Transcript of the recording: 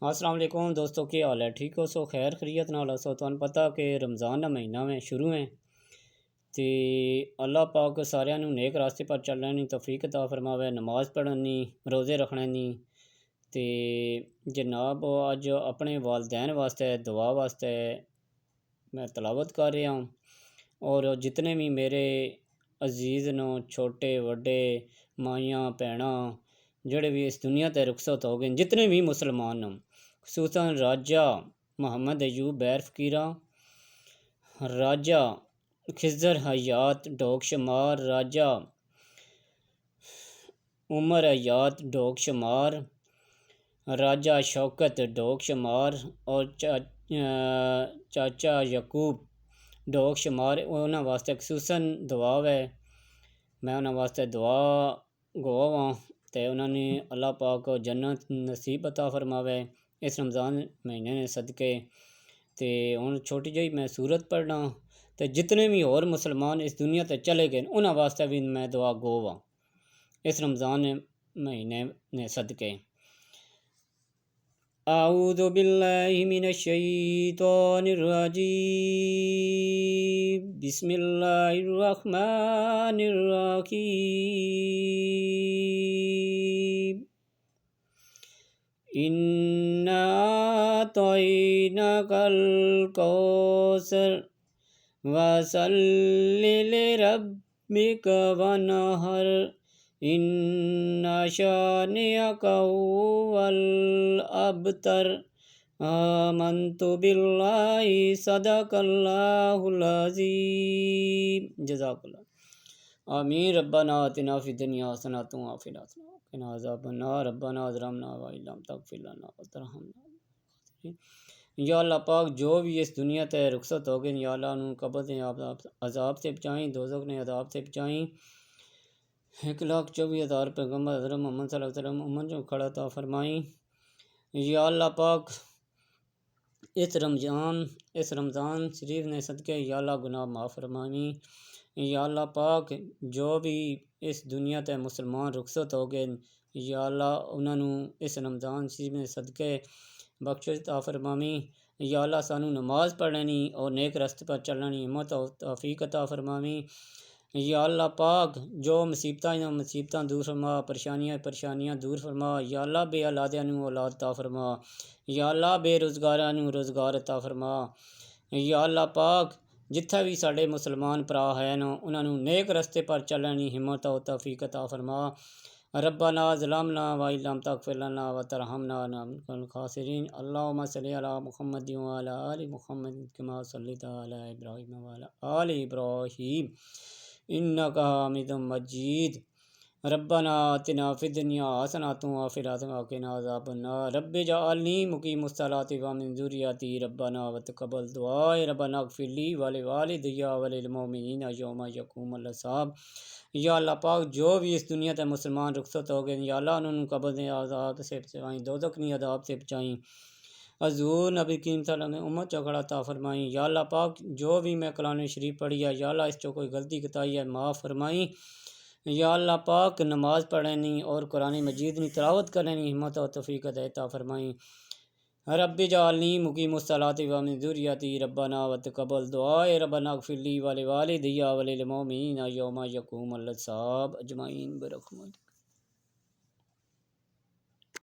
السلام علیکم دوستوں، کی حال ہے؟ ٹھیک ہو سو؟ خیر خیریت نال سو؟ تمہیں پتہ کہ رمضان کا مہینہ میں شروع ہے تے اللہ پاک سارے نیک راستے پر چلنے کی توفیق عطا فرماوے، نماز پڑھنی، روزے رکھنے نی تے جناب اج اپنے والدین واسطے دعا واسطے میں تلاوت کر رہا ہوں، اور جتنے بھی میرے عزیز نو، چھوٹے وڈے، مائیاں بھیناں جڑے بھی اس دنیا تے رخصت ہو گئے، جتنے بھی مسلمان ہیں، خصوصاً راجہ محمد ایوب بیر فقیرہ، راجہ خضر حیات ڈوک شمار، راجہ عمر حیات ڈوک شمار، راجہ شوکت ڈوک شمار اور چاچا یعقوب ڈوک شمار، انہاں واسطے خصوصاً دعا ہے۔ میں انہاں واسطے دعا گوا ہاں تے انہاں نے اللہ پاک جنت نصیب عطا فرماوے اس رمضان مہینے نے صدقے۔ تے ہن چھوٹی جہی میں سورت پڑھنا تے جتنے بھی اور مسلمان اس دنیا تے چلے گئے انہاں واسطے بھی میں دعا گو ہاں اس رمضان مہینے نے صدقے۔ اعوذ باللہ من الشیطان الرجیم، بسم اللہ الرحمن الرحیم، انا اعطیناک الکوثر فصل لربک وانحر ان شانئک هو الابتر۔ آمنت باللہ صدق اللہ العظیم۔ جزاک اللہ۔ آمین۔ ربنا آتنا فی الدنیا حسنۃ وفی الآخرۃ وقنا عذاب النار، ربنا ظلمنا وإن لم تغفر لنا وترحمنا۔ یا اللہ پاک جو بھی اس دنیا تے رخصت ہو گئے، یا اللہ انہوں قبر نے عذاب سے بچائیں، دوزخ نے عذاب سے بچائیں۔ 1,24,000 پیغمبر حضرت محمد صلی اللہ علیہ وسلم امت جو کھڑا عطا فرمائیں۔ یا اللہ پاک اس رمضان شریف نے صدقے یا اللہ گناہ معاف فرمائیں۔ یا اللہ پاک جو بھی اس دنیا تے مسلمان رخصت ہو گئے، یا اللہ انہوں نے اس رمضان شریف نے صدقے بخشش عطا فرمائیں۔ یا اللہ سانو نماز پڑھنی اور نیک راستے پر چلنی ہمت اور توفیق عطا فرمائیں۔ یا اللہ پاک جو مصیبتاں دور فرما، پریشانیاں دور فرما۔ یا اللہ بے اولادیاں نو اولاد عطا فرما۔ یا اللہ بے روزگاراں نو روزگار عطا فرما۔ یا اللہ پاک جتھا بھی ساڈے مسلمان پرا ہیں انہاں نو نیک راستے پر چلنی ہمت اور توفیق عطا فرما۔ ربنا ظلمنا وإن لم تغفر لنا وترحمنا لنكن من الخاسرين۔ اللهم صل على محمد وعلى آل محمد كما صليت على إبراهيم وعلى آل إبراهيم إنك حميد مجيد۔ ربنا آتنا في الدنيا حسنة وفي الآخرة وقنا عذاب النار، رب اجعلني مقيم الصلاة ومن ذريتي ربنا وتقبل دعائي، ربنا اغفر لي ولوالدي وللمؤمنين يوم يقوم الحساب۔ یا اللہ پاک جو بھی اس دنیا تے مسلمان رخصت ہو گئے، یا اللہ انہوں قبر نے عذاب سے بچائیں، دوزخ نے عذاب سے بچائیں، حضور نبی کریم صلی اللہ علیہ وسلم امت چکڑا عطا فرمائیں۔ یا اللہ پاک جو بھی میں قرآن شریف پڑھی ہے، یا اللہ اس چو کوئی غلطی کتائی ہے معاف فرمائیں۔ یا اللہ پاک نماز پڑھنی اور قرآن مجید کی تلاوت کرنی ہمت اور توفیق عطا فرمائیں۔ رب اجعلنی مقیم الصلاۃ ومن ذریتی ربنا وتقبل دعائے، ربنا اغفر لی ولوالدی وللمؤمنین یوم یقوم الحساب اجمعین برحمتک۔